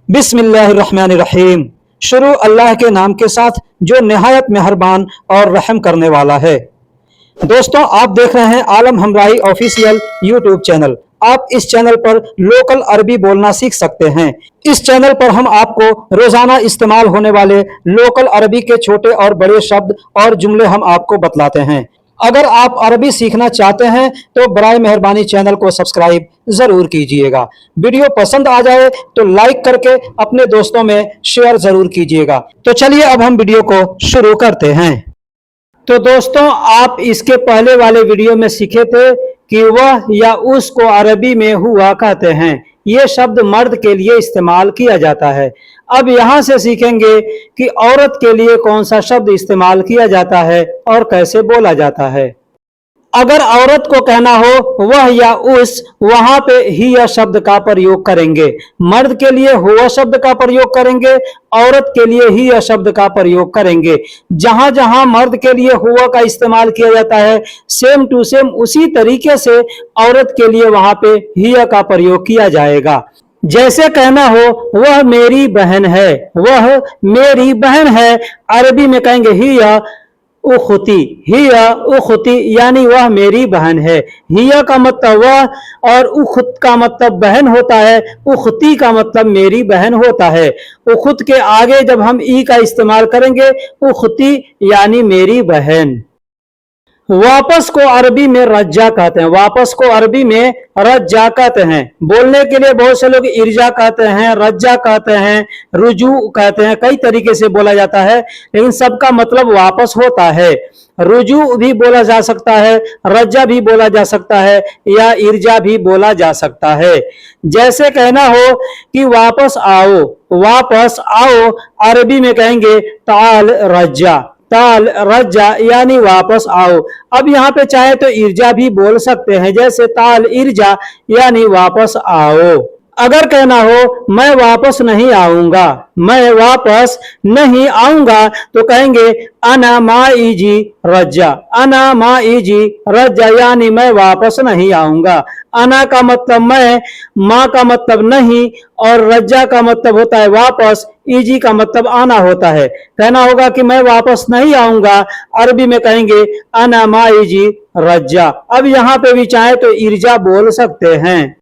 बिस्मिल्लाहिर्रहमानिर्रहीम। शुरू अल्लाह के नाम के साथ जो निहायत मेहरबान और रहम करने वाला है। दोस्तों, आप देख रहे हैं आलम हमराही ऑफिशियल यूट्यूब चैनल। आप इस चैनल पर लोकल अरबी बोलना सीख सकते हैं। इस चैनल पर हम आपको रोजाना इस्तेमाल होने वाले लोकल अरबी के छोटे और बड़े शब्द और जुमले हम आपको बतलाते हैं। अगर आप अरबी सीखना चाहते हैं तो बराए मेहरबानी चैनल को सब्सक्राइब जरूर कीजिएगा। वीडियो पसंद आ जाए तो लाइक करके अपने दोस्तों में शेयर जरूर कीजिएगा। तो चलिए अब हम वीडियो को शुरू करते हैं। तो दोस्तों, आप इसके पहले वाले वीडियो में सीखे थे कि वह या उस को अरबी में हुआ कहते हैं। ये शब्द मर्द के लिए इस्तेमाल किया जाता है। अब यहां से सीखेंगे कि औरत के लिए कौन सा शब्द इस्तेमाल किया जाता है और कैसे बोला जाता है। अगर औरत को कहना हो वह या उस, वहां पे ही यह शब्द का प्रयोग करेंगे। मर्द के लिए हुआ शब्द का प्रयोग करेंगे, औरत के लिए ही यह शब्द का प्रयोग करेंगे। जहां जहां मर्द के लिए हुआ का इस्तेमाल किया जाता है, सेम टू सेम उसी तरीके से औरत के लिए वहां पे ही का प्रयोग किया जाएगा। जैसे कहना हो वह मेरी बहन है, वह मेरी बहन है, अरबी में कहेंगे हिया उखती, हिया उखती, यानी वह मेरी बहन है। हिया का मतलब वह और उखत का मतलब बहन होता है। उखती का मतलब मेरी बहन होता है। उखत के आगे जब हम ई का इस्तेमाल करेंगे, उखती यानी मेरी बहन। वापस को अरबी में रज्जा कहते हैं। वापस को अरबी में रज्जा कहते हैं। बोलने के लिए बहुत से लोग इर्जा कहते हैं, रज्जा कहते हैं, रुजू कहते हैं। कई तरीके से बोला जाता है, लेकिन सबका मतलब वापस होता है। रुजू भी बोला जा सकता है, रज्जा भी बोला जा सकता है, या इर्जा भी बोला जा सकता है। जैसे कहना हो कि वापस आओ, वापस आओ, अरबी में कहेंगे ताल रज्जा, ताल रज्जा यानी वापस आओ। अब यहाँ पे चाहे तो इर्जा भी बोल सकते हैं, जैसे ताल इर्जा यानी वापस आओ। अगर कहना हो मैं वापस नहीं आऊंगा, मैं वापस नहीं आऊंगा, तो कहेंगे अना माईजी रज्जा, अना माईजी रज्जा यानी मैं वापस नहीं आऊंगा। अना का मतलब मैं, माँ का मतलब नहीं, और रज्जा का मतलब होता है वापस, इजी का मतलब आना होता है। कहना होगा कि मैं वापस नहीं आऊंगा, अरबी में कहेंगे अना माईजी रज्जा। अब यहाँ पे भी चाहे तो इर्जा बोल सकते हैं।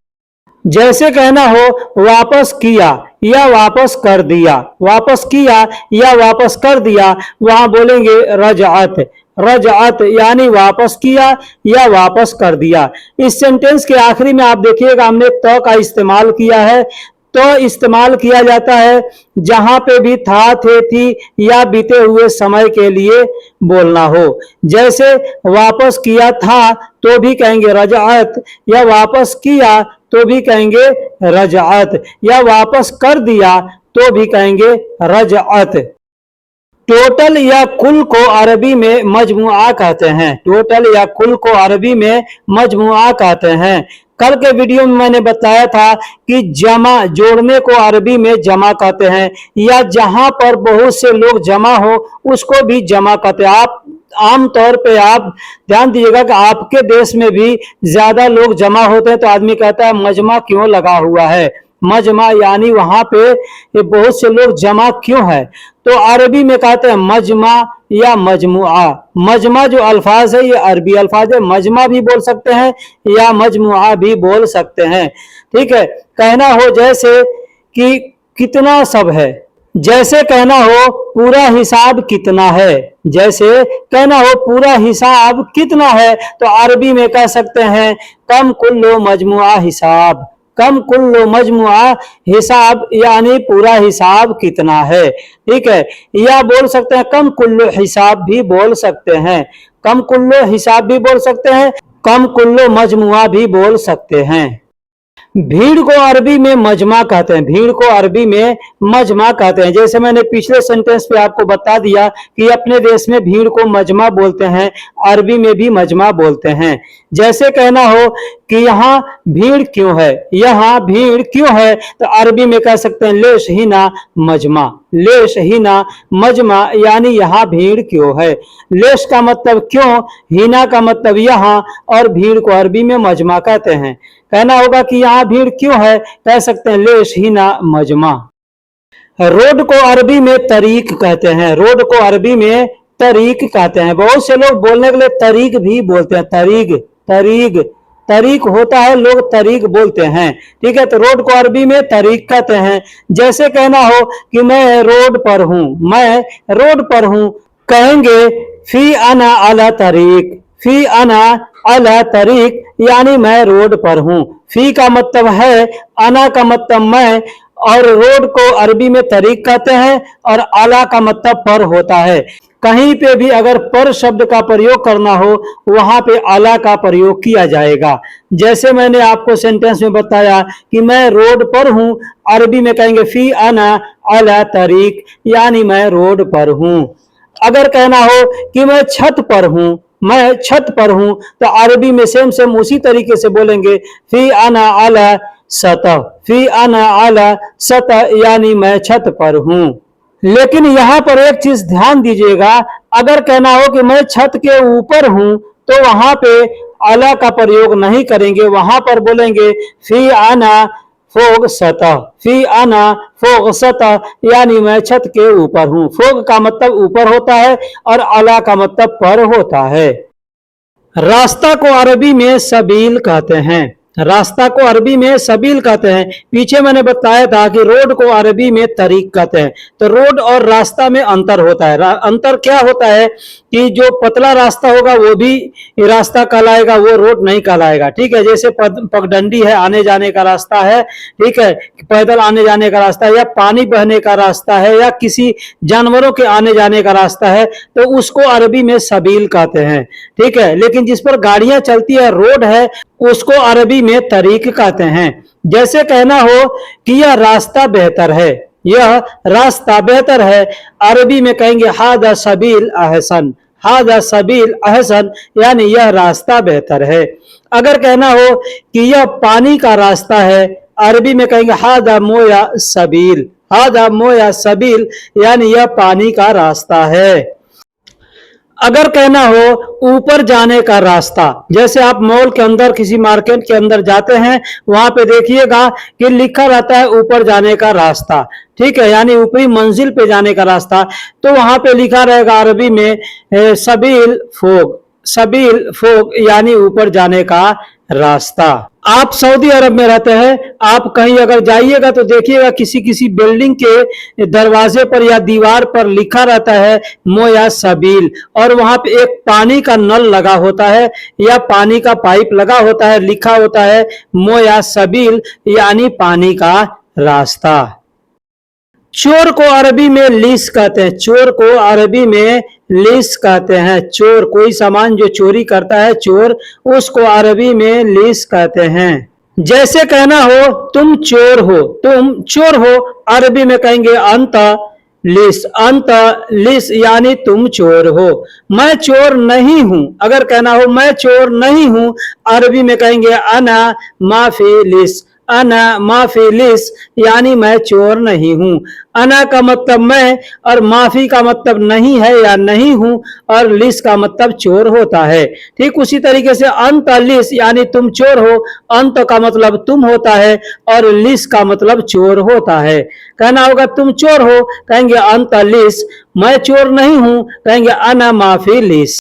जैसे कहना हो वापस किया या वापस कर दिया, वापस किया या वापस कर दिया, वहां बोलेंगे रजअत, रजअत यानी वापस किया या वापस कर दिया। इस सेंटेंस के आखिरी में आप देखिएगा हमने तो का इस्तेमाल किया है। तो इस्तेमाल किया जाता है जहां पे भी था, थे, थी या बीते हुए समय के लिए बोलना हो। जैसे वापस किया था तो भी कहेंगे रजअत, या वापस किया तो भी कहेंगे रजअत, या वापस कर दिया तो भी कहेंगे रजअत। टोटल या कुल को अरबी में मजमुआ कहते हैं। टोटल या कुल को अरबी में मजमुआ कहते हैं। कल के वीडियो में मैंने बताया था कि जमा, जोड़ने को अरबी में जमा कहते हैं, या जहां पर बहुत से लोग जमा हो उसको भी जमा कहते हैं। आप आमतौर पे आप ध्यान दीजिएगा कि आपके देश में भी ज्यादा लोग जमा होते हैं तो आदमी कहता है मजमा क्यों लगा हुआ है। मजमा यानी वहां पे ये बहुत से लोग जमा क्यों है, तो अरबी में कहते हैं मजमा या मजमुआ। मजमा जो अल्फाज है ये अरबी अल्फाज है। मजमा भी बोल सकते हैं या मजमुआ भी बोल सकते हैं। ठीक है। कहना हो जैसे कि कितना सब है, जैसे कहना हो पूरा हिसाब कितना है, जैसे कहना हो पूरा हिसाब कितना है, तो अरबी में कह सकते हैं कम कुल्लो मजमुआ हिसाब, कम कुल्लो मजमुआ हिसाब यानी पूरा हिसाब कितना है। ठीक है। या बोल सकते हैं कम कुल्लो हिसाब भी बोल सकते हैं, कम कुल्लो हिसाब भी बोल सकते हैं, कम कुल्लो मजमुआ भी बोल सकते हैं। भीड़ को अरबी में मजमा कहते हैं। भीड़ को अरबी में मजमा कहते हैं। जैसे मैंने पिछले सेंटेंस पे आपको बता दिया कि अपने देश में भीड़ को मजमा बोलते हैं, अरबी में भी मजमा बोलते हैं। जैसे कहना हो कि यहाँ भीड़ क्यों है, यहाँ भीड़ क्यों है, तो अरबी में कह सकते हैं लेश हिना मजमा, लेश हिना मजमा यानी यहाँ भीड़ क्यों है। लेश का मतलब क्यों, हिना का मतलब यहाँ, और भीड़ को अरबी में मजमा कहते हैं। कहना होगा कि यहाँ भीड़ क्यों है, कह सकते हैं लेश हिना मजमा। रोड को अरबी में तरीक कहते हैं। रोड को अरबी में तरीक कहते हैं। बहुत से लोग बोलने के लिए तरीक भी बोलते हैं। तरीक तरीक तरीक होता है, लोग तरीक बोलते हैं। ठीक है, तो रोड को अरबी में तरीक कहते हैं। जैसे कहना हो कि मैं रोड पर हूं, मैं रोड पर हूं, कहेंगे फी अना अला तरीक, फी अना अला तरीक, यानी मैं रोड पर हूं। फी का मतलब है, अना का मतलब मैं, और रोड को अरबी में तरीक कहते हैं, और अला का मतलब पर होता है। कहीं पे भी अगर पर शब्द का प्रयोग करना हो, वहां पे अला का प्रयोग किया जाएगा। जैसे मैंने आपको सेंटेंस में बताया कि मैं रोड पर हूं, अरबी में कहेंगे फी अना अला तरीक, यानी मैं रोड पर हूं। अगर कहना हो कि मैं छत पर हूं, मैं छत पर हूं, तो अरबी में सेम सेम उसी तरीके से बोलेंगे फी अना अला सतह, फी अना अला सतह, यानी मैं छत पर हूं। लेकिन यहां पर एक चीज ध्यान दीजिएगा, अगर कहना हो कि मैं छत के ऊपर हूं, तो वहां पे अला का प्रयोग नहीं करेंगे, वहां पर बोलेंगे फी आना फोग सतह, फी आना फोग सतह, यानी मैं छत के ऊपर हूं। फोग का मतलब ऊपर होता है और अला का मतलब पर होता है। रास्ता को अरबी में सबील कहते हैं। रास्ता को अरबी में सबील कहते हैं। पीछे मैंने बताया था कि रोड को अरबी में तरीक कहते हैं। तो रोड और रास्ता में अंतर होता है। अंतर क्या होता है कि जो पतला रास्ता होगा वो भी रास्ता कहलाएगा, वो रोड नहीं कहलाएगा। ठीक है, जैसे पगडंडी है, आने जाने का रास्ता है, ठीक है, पैदल आने जाने का रास्ता है, या पानी बहने का रास्ता है, या किसी जानवरों के आने जाने का रास्ता है, तो उसको अरबी में सबील कहते हैं। ठीक है, लेकिन जिस पर गाड़ियां चलती है, रोड है, उसको अरबी में तरीक कहते हैं। जैसे कहना हो कि यह रास्ता बेहतर है, यह रास्ता बेहतर है, अरबी में कहेंगे हादा सबील अहसन, हादा सबील अहसन, यानी यह रास्ता बेहतर है। अगर कहना हो कि यह पानी का रास्ता है, अरबी में कहेंगे हादा मोया सबील, हादा मोया सबील, यानी यह पानी का रास्ता है। अगर कहना हो ऊपर जाने का रास्ता, जैसे आप मॉल के अंदर, किसी मार्केट के अंदर जाते हैं, वहां पे देखिएगा कि लिखा रहता है ऊपर जाने का रास्ता। ठीक है, यानी ऊपरी मंजिल पे जाने का रास्ता, तो वहां पे लिखा रहेगा अरबी में सबील फोग, सबील फोग, यानी ऊपर जाने का रास्ता। आप सऊदी अरब में रहते हैं, आप कहीं अगर जाइएगा तो देखिएगा किसी किसी बिल्डिंग के दरवाजे पर या दीवार पर लिखा रहता है मोया सबील, और वहां पे एक पानी का नल लगा होता है या पानी का पाइप लगा होता है, लिखा होता है मोया सबील, यानी पानी का रास्ता। चोर को अरबी में लीस कहते हैं। चोर को अरबी में लीस कहते हैं। चोर, कोई सामान जो चोरी करता है चोर, उसको अरबी में लीस कहते हैं। जैसे कहना हो तुम चोर हो, तुम चोर हो, अरबी में कहेंगे अंत लिस, अंत लिस, यानी तुम चोर हो। मैं चोर नहीं हूं, अगर कहना हो मैं चोर नहीं हूं, अरबी में कहेंगे अना माफी लिस, अना माफी लिस, यानी मैं चोर नहीं हूं। अना का मतलब मैं, और माफी का मतलब नहीं है या नहीं हूं, और लिस का मतलब चोर होता है। ठीक उसी तरीके से अंत लिस, यानी तुम चोर हो, अंत का मतलब तुम होता है, और लिस का मतलब चोर होता है। कहना होगा तुम चोर हो, कहेंगे अंत लिस, मैं चोर नहीं हूं, कहेंगे अना माफी लिस।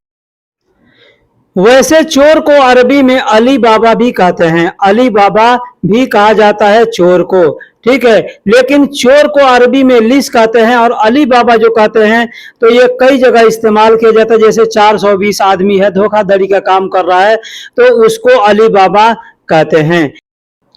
वैसे चोर को अरबी में अली बाबा भी कहते हैं। अली बाबा भी कहा जाता है चोर को। ठीक है, लेकिन चोर को अरबी में लिस कहते हैं, और अली बाबा जो कहते हैं तो ये कई जगह इस्तेमाल किया जाता है। जैसे 420 आदमी है, धोखाधड़ी का काम कर रहा है, तो उसको अली बाबा कहते हैं।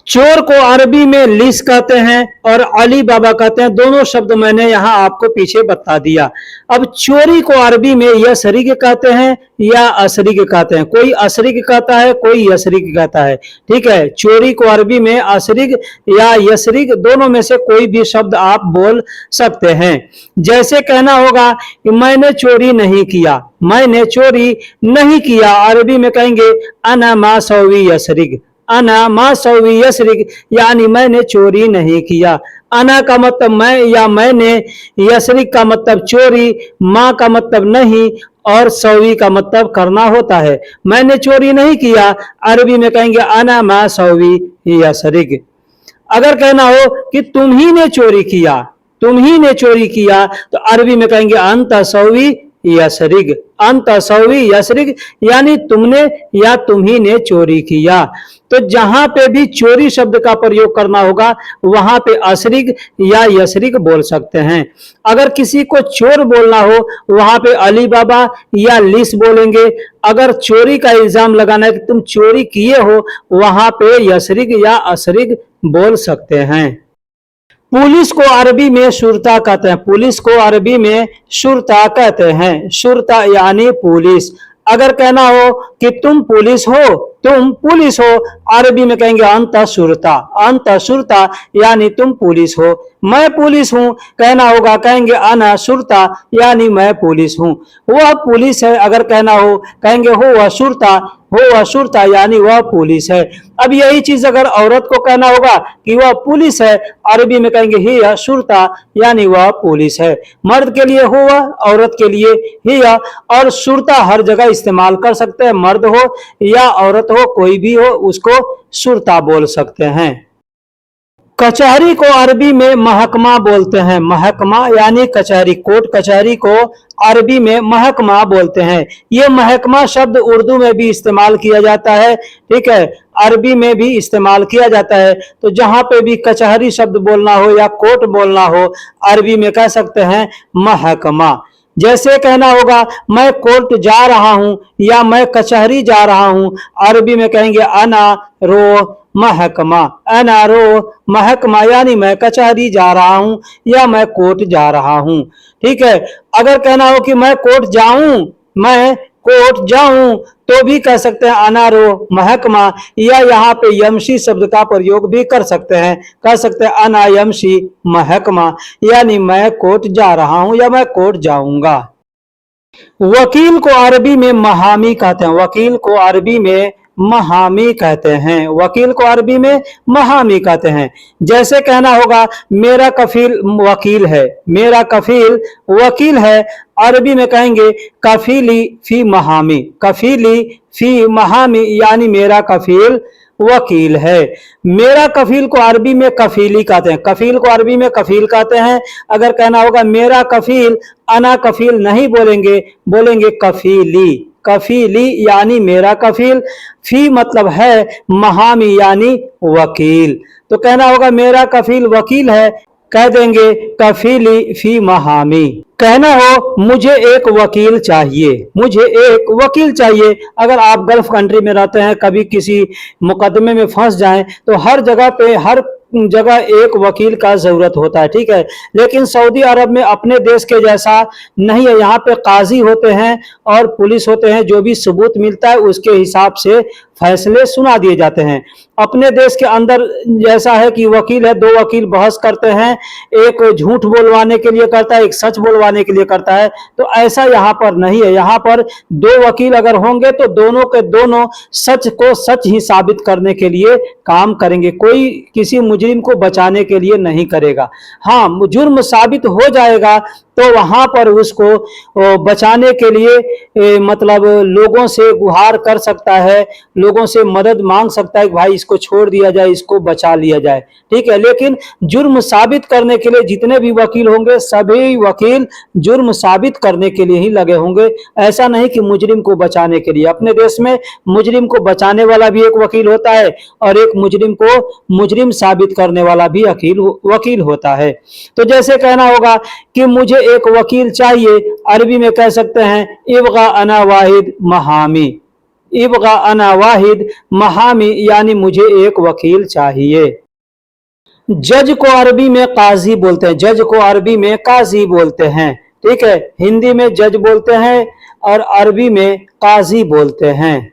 चोर को अरबी में लिस कहते हैं और अली बाबा कहते हैं। दोनों शब्द मैंने यहां आपको पीछे बता दिया। अब चोरी को अरबी में यसरिक कहते हैं या असरिक कहते हैं। कोई असरिक कहता है, कोई यसरिक कहता है। ठीक है, चोरी को अरबी में असरिक या यसरिक, दोनों में से कोई भी शब्द आप बोल सकते हैं। जैसे कहना होगा कि मैंने चोरी नहीं किया, मैंने चोरी नहीं किया, अरबी में कहेंगे अना मा सौवी यसरिक, अना मा सौवी यसरिक, यानी मैंने चोरी नहीं किया। अना का मतलब मैं या मैंने, यसरिक का मतलब चोरी, माँ का मतलब नहीं, और सौवी का मतलब करना होता है। मैंने चोरी नहीं किया, अरबी में कहेंगे अना मा सौवी यसरिक। अगर कहना हो कि तुम ही ने चोरी किया, तुम्ही ने चोरी किया, तो अरबी में कहेंगे अंत सौवी यसरिग, अंत सौवी यसरिग, यानी तुमने या तुम्ही ने चोरी किया। तो जहां पे भी चोरी शब्द का प्रयोग करना होगा वहां पे असरिग या यसरिग बोल सकते हैं। अगर किसी को चोर बोलना हो वहां पे अली बाबा या लिस बोलेंगे। अगर चोरी का इल्जाम लगाना है कि तुम चोरी किए हो, वहां पे यसरिग या असरिग बोल सकते हैं। पुलिस को अरबी में शुरता कहते हैं, पुलिस को अरबी में शुरता कहते हैं। शुरता यानी पुलिस। अगर कहना हो कि तुम पुलिस हो, तुम पुलिस हो, अरबी में कहेंगे अंत शुरता, अंत शुरता, यानी तुम पुलिस हो। मैं पुलिस हूं कहना होगा, कहेंगे अना शुरता, यानी मैं पुलिस हूं। वह पुलिस है अगर कहना हो, कहेंगे हो वह शुरता, हो वह शुरता, यानी वह पुलिस है। अब यही चीज अगर औरत को कहना होगा कि वह पुलिस है, अरबी में कहेंगे ही या शुरता, यानी वह पुलिस है। मर्द के लिए हो वह, औरत के लिए ही या, और शुरता हर जगह इस्तेमाल कर सकते हैं, मर्द हो या औरत हो, कोई भी हो उसको शुरता बोल सकते हैं। कचहरी को अरबी में महकमा बोलते हैं, महकमा यानी कचहरी, कोर्ट कचहरी को अरबी में महकमा बोलते हैं। ये महकमा शब्द उर्दू में भी इस्तेमाल किया जाता है, ठीक है, अरबी में भी इस्तेमाल किया जाता है। तो जहां पे भी कचहरी शब्द बोलना हो या कोर्ट बोलना हो, अरबी में कह सकते हैं महकमा। जैसे कहना होगा मैं कोर्ट जा रहा हूं या मैं कचहरी जा रहा हूं, अरबी में कहेंगे अना रो महकमा, अना रो महकमा, यानी मैं कचहरी जा रहा हूं या मैं कोर्ट जा रहा हूं। ठीक है, अगर कहना हो कि मैं कोर्ट जाऊं, मैं कोर्ट जाऊं, तो भी कह सकते हैं अनारो महकमा, या यहाँ पे यमशी शब्द का प्रयोग भी कर सकते हैं, कह सकते हैं अना यमशी महकमा, यानी मैं कोर्ट जा रहा हूं या मैं कोर्ट जाऊंगा। वकील को अरबी में महामी कहते हैं, वकील को अरबी में महामी कहते हैं, वकील को अरबी में महामी कहते हैं। जैसे कहना होगा मेरा कफील वकील है, मेरा कफील वकील है, अरबी में कहेंगे कफीली फी महामी, कफीली फी महामी, यानी मेरा कफील वकील है। मेरा कफील को अरबी में कफीली कहते हैं, कफील को अरबी में कफील कहते हैं। अगर कहना होगा मेरा कफील, अना कफील नहीं बोलेंगे, बोलेंगे कफीली, कफीली यानी मेरा कफील, फी मतलब है, महामी यानी वकील। तो कहना होगा मेरा कफील वकील है, कह देंगे कफीली फी महामी। कहना हो मुझे एक वकील चाहिए, मुझे एक वकील चाहिए। अगर आप गल्फ कंट्री में रहते हैं, कभी किसी मुकदमे में फंस जाएं, तो हर जगह पे, हर जगह एक वकील का जरूरत होता है, ठीक है। लेकिन सऊदी अरब में अपने देश के जैसा नहीं है, यहाँ पे काजी होते हैं और पुलिस होते हैं, जो भी सबूत मिलता है उसके हिसाब से फैसले सुना दिए जाते हैं। अपने देश के अंदर जैसा है कि वकील है, दो वकील बहस करते हैं, एक झूठ बोलवाने के लिए करता है, एक सच बोलवाने के लिए करता है। तो ऐसा यहाँ पर नहीं है, यहाँ पर दो वकील अगर होंगे तो दोनों के दोनों सच को सच ही साबित करने के लिए काम करेंगे, कोई किसी मुजरिम को बचाने के लिए नहीं करेगा। हाँ, जुर्म साबित हो जाएगा तो वहां पर उसको बचाने के लिए मतलब लोगों से गुहार कर सकता है, लोगों से मदद मांग सकता है कि भाई इसको छोड़ दिया जाए, इसको बचा लिया जाए, ठीक है। लेकिन जुर्म साबित करने के लिए जितने भी वकील होंगे, सभी वकील जुर्म साबित करने के लिए ही लगे होंगे। ऐसा नहीं कि मुजरिम को बचाने के लिए। अपने देश में मुजरिम को बचाने वाला भी एक वकील होता है और एक मुजरिम को मुजरिम साबित करने वाला भी वकील होता है। तो जैसे कहना होगा कि मुझे एक वकील चाहिए, अरबी में कह सकते हैं इब्गा अना वाहिद महामी, इब्गा अना वाहिद महामी, यानी मुझे एक वकील चाहिए। जज को अरबी में काजी बोलते हैं, जज को अरबी में काजी बोलते हैं, ठीक है। हिंदी में जज बोलते हैं और अरबी में काजी बोलते हैं।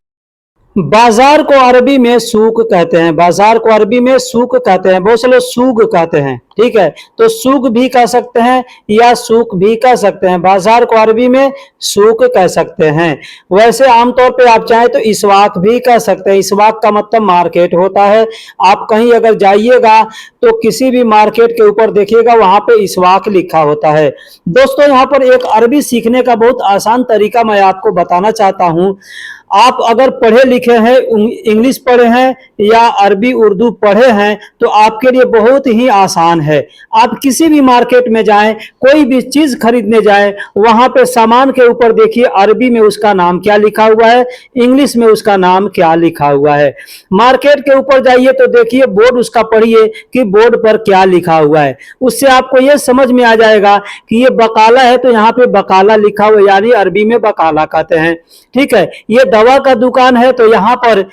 बाजार को अरबी में सूक कहते हैं, बाजार को अरबी में सूक कहते हैं, बहुत से लोग सूग कहते हैं, ठीक है। तो सूक भी कह सकते हैं या सूक भी कह सकते हैं, बाजार को अरबी में सूक कह सकते हैं। वैसे आमतौर पे आप चाहें तो इसवाक भी कह सकते हैं, इसवाक का मतलब मार्केट होता है। आप कहीं अगर जाइएगा तो किसी भी मार्केट के ऊपर देखिएगा वहां पे इसवाक लिखा होता है। दोस्तों, यहाँ पर एक अरबी सीखने का बहुत आसान तरीका मैं आपको बताना चाहता हूँ। आप अगर पढ़े लिखे हैं, इंग्लिश पढ़े हैं या अरबी उर्दू पढ़े हैं, तो आपके लिए बहुत ही आसान है। आप किसी भी मार्केट में जाएं, कोई भी चीज खरीदने जाएं, वहां पे सामान के ऊपर देखिए अरबी में उसका नाम क्या लिखा हुआ है, इंग्लिश में उसका नाम क्या लिखा हुआ है। मार्केट के ऊपर जाइए तो देखिए बोर्ड उसका पढ़िए कि बोर्ड पर क्या लिखा हुआ है। उससे आपको यह समझ में आ जाएगा कि ये बकाला है तो यहाँ पे बकाला लिखा हुआ, यानी अरबी में बकाला कहते हैं। ठीक है, ये दवा का दुकान है तो यहाँ पर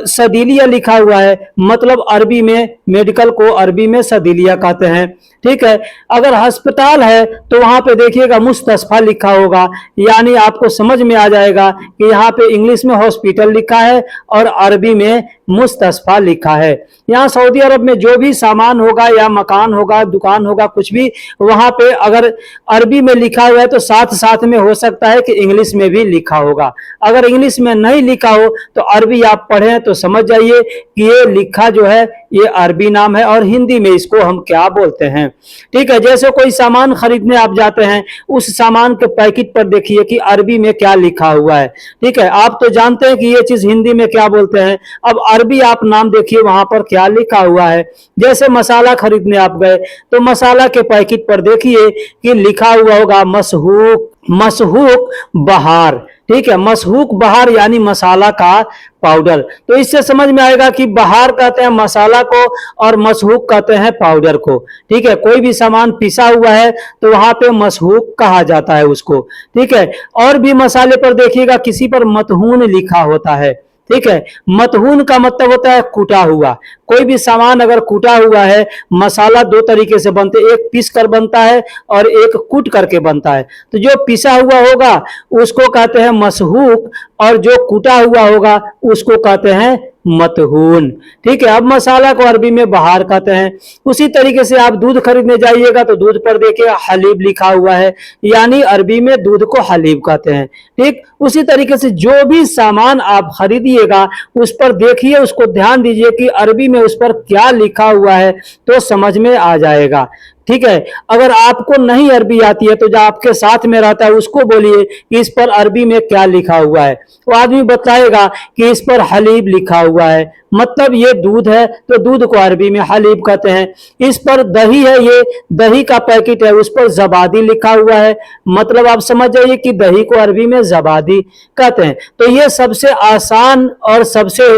सदीलिया लिखा हुआ है, मतलब अरबी में मेडिकल को अरबी में सदीलिया कहते हैं। ठीक है, अगर अस्पताल है तो वहां पे देखिएगा मुस्तशफा लिखा होगा, यानी आपको समझ में आ जाएगा कि यहाँ पे इंग्लिश में हॉस्पिटल लिखा है और अरबी में मुस्तशफा लिखा है। यहाँ सऊदी अरब में जो भी सामान होगा या मकान होगा, दुकान होगा, कुछ भी, वहां पे अगर अरबी में लिखा हुआ है तो साथ साथ में हो सकता है कि इंग्लिश में भी लिखा होगा। अगर इंग्लिश में नहीं लिखा हो तो अरबी आप पढ़ें तो समझ जाइए कि ये लिखा जो है ये अरबी नाम है और हिंदी में इसको हम क्या बोलते हैं। ठीक है, जैसे कोई सामान खरीदने आप जाते हैं, उस सामान के पैकेट पर देखिए कि अरबी में क्या लिखा हुआ है। ठीक है, आप तो जानते हैं कि ये चीज हिंदी में क्या बोलते हैं, अब अरबी आप नाम देखिए वहां पर क्या लिखा हुआ है। जैसे मसाला खरीदने आप गए तो मसाला के पैकेट पर देखिए कि लिखा हुआ होगा मशहूक, मशहूक बहार। ठीक है, मशहूक बहार यानी मसाला का पाउडर। तो इससे समझ में आएगा कि बहार कहते हैं मसाला को और मशहूक कहते हैं पाउडर को। ठीक है, कोई भी सामान पिसा हुआ है तो वहां पे मशहूक कहा जाता है उसको। ठीक है, और भी मसाले पर देखिएगा किसी पर मतहून लिखा होता है। ठीक है, मतहून का मतलब होता है कूटा हुआ। कोई भी सामान अगर कूटा हुआ है, मसाला दो तरीके से बनते, एक पीस कर बनता है और एक कूट करके बनता है। तो जो पिसा हुआ होगा उसको कहते हैं मशहूक और जो कूटा हुआ होगा उसको कहते हैं मतहून। ठीक है, अब मसाला को अरबी में बहार कहते हैं। उसी तरीके से आप दूध खरीदने जाइएगा तो दूध पर देखिए हलीब लिखा हुआ है, यानी अरबी में दूध को हलीब कहते हैं। ठीक, उसी तरीके से जो भी सामान आप खरीदिएगा उस पर देखिए, उसको ध्यान दीजिए कि अरबी में उस पर क्या लिखा हुआ है तो समझ में आ जाएगा। ठीक है, अगर आपको नहीं अरबी आती है तो जो आपके साथ में रहता है उसको बोलिए कि इस पर अरबी में क्या लिखा हुआ है, वो आदमी बताएगा कि इस पर हलीब लिखा हुआ है, मतलब ये दूध है तो दूध को अरबी में हलीब कहते हैं। इस पर दही है, ये दही का पैकेट है, उस पर जबादी लिखा हुआ है, मतलब आप समझ जाइए कि दही को अरबी में जबादी कहते हैं। तो ये सबसे आसान और सबसे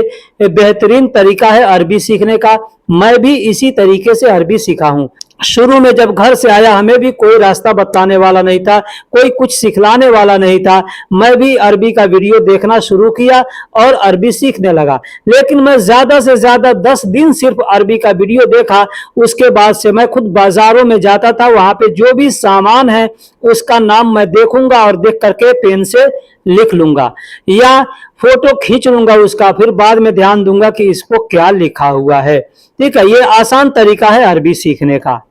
बेहतरीन तरीका है अरबी सीखने का। मैं भी इसी तरीके से अरबी सीखा हूं। शुरू में जब घर से आया हमें भी कोई रास्ता बताने वाला नहीं था, कोई कुछ सिखलाने वाला नहीं था। मैं भी अरबी का वीडियो देखना शुरू किया और अरबी सीखने लगा। लेकिन मैं ज्यादा से ज्यादा 10 दिन सिर्फ अरबी का वीडियो देखा। उसके बाद से मैं खुद बाजारों में जाता था, वहां पे जो भी सामान है उसका नाम मैं देखूंगा और देख करके पेन से लिख लूंगा या फोटो खींच लूंगा उसका, फिर बाद में ध्यान दूंगा कि इसको क्या लिखा हुआ है। ठीक है, ये आसान तरीका है अरबी सीखने का।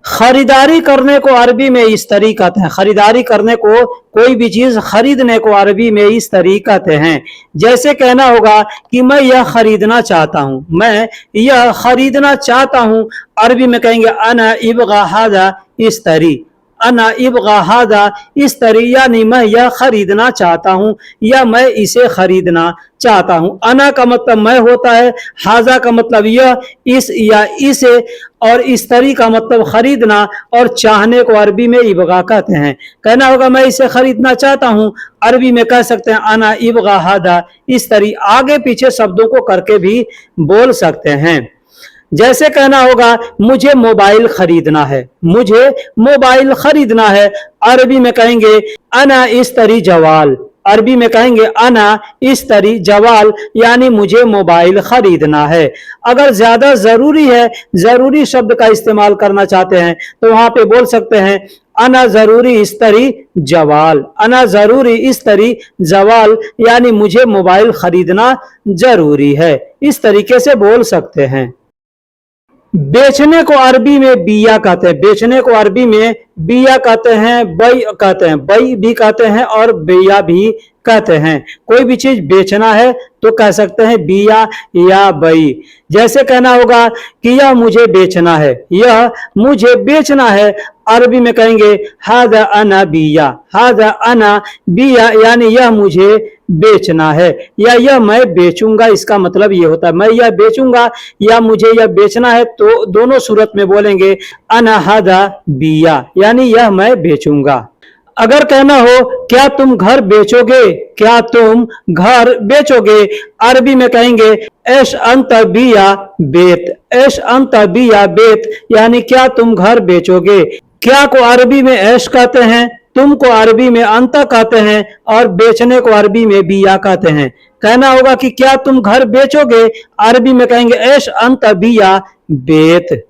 खरीदारी करने को अरबी में इस तरीके कहते हैं। खरीदारी करने को, कोई भी चीज खरीदने को अरबी में इस तरीके कहते हैं। जैसे कहना होगा कि मैं यह खरीदना चाहता हूं, मैं यह खरीदना चाहता हूं, अरबी में कहेंगे अना इब्गा हादा इस तरी, अना इब्गा हादा इस तरी, यानी मैं यह खरीदना चाहता हूं या मैं इसे खरीदना चाहता हूं। अना का मतलब मैं होता है, हाजा का मतलब यह, इस या इसे, और इस तरी का मतलब खरीदना और चाहने को अरबी में इब्गा कहते हैं। कहना होगा मैं इसे खरीदना चाहता हूं, अरबी में कह सकते हैं अना इब्गा हादा इस तरी। आगे पीछे शब्दों को करके भी बोल सकते हैं। जैसे कहना होगा मुझे मोबाइल खरीदना है, मुझे मोबाइल खरीदना है, अरबी में कहेंगे अना इस तरी जवाल, अरबी में कहेंगे अना इस तरी जवाल, यानी मुझे मोबाइल खरीदना है। अगर ज्यादा जरूरी है, जरूरी शब्द का इस्तेमाल करना चाहते हैं तो वहां पे बोल सकते हैं अना जरूरी इस तरी जवाल, अना जरूरी इस तरी जवाल, यानी मुझे मोबाइल खरीदना जरूरी है। इस तरीके से बोल सकते हैं। बेचने को अरबी में बिया कहते हैं, बेचने को अरबी में बिया कहते हैं, बई कहते हैं, बई भी कहते हैं और बिया भी कहते हैं। कोई भी चीज बेचना है तो कह सकते हैं बिया या बई। जैसे कहना होगा कि यह मुझे बेचना है, यह मुझे बेचना है, अरबी में कहेंगे हादा अना बिया, हादा अना बिया, यानी यह मुझे बेचना है, या यह मैं बेचूंगा, इसका मतलब ये होता है मैं यह बेचूंगा या मुझे यह बेचना है। तो दोनों सूरत में बोलेंगे अना हादा बिया, यानी यह मैं बेचूंगा। अगर कहना हो क्या तुम घर बेचोगे, क्या तुम घर बेचोगे, अरबी में कहेंगे एश अंत बिया बेत, एश अंत बिया बेत, यानी क्या तुम घर बेचोगे। क्या को अरबी में ऐश कहते हैं, तुम को अरबी में अंता कहते हैं और बेचने को अरबी में बिया कहते हैं। कहना होगा कि क्या तुम घर बेचोगे, अरबी में कहेंगे ऐश अंत बिया बेत।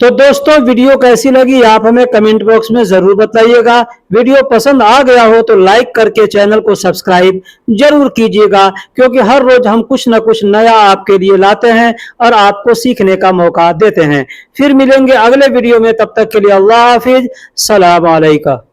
तो दोस्तों वीडियो कैसी लगी आप हमें कमेंट बॉक्स में जरूर बताइएगा। वीडियो पसंद आ गया हो तो लाइक करके चैनल को सब्सक्राइब जरूर कीजिएगा, क्योंकि हर रोज हम कुछ न कुछ नया आपके लिए लाते हैं और आपको सीखने का मौका देते हैं। फिर मिलेंगे अगले वीडियो में, तब तक के लिए अल्लाह हाफिज, सलाम अलैकुम।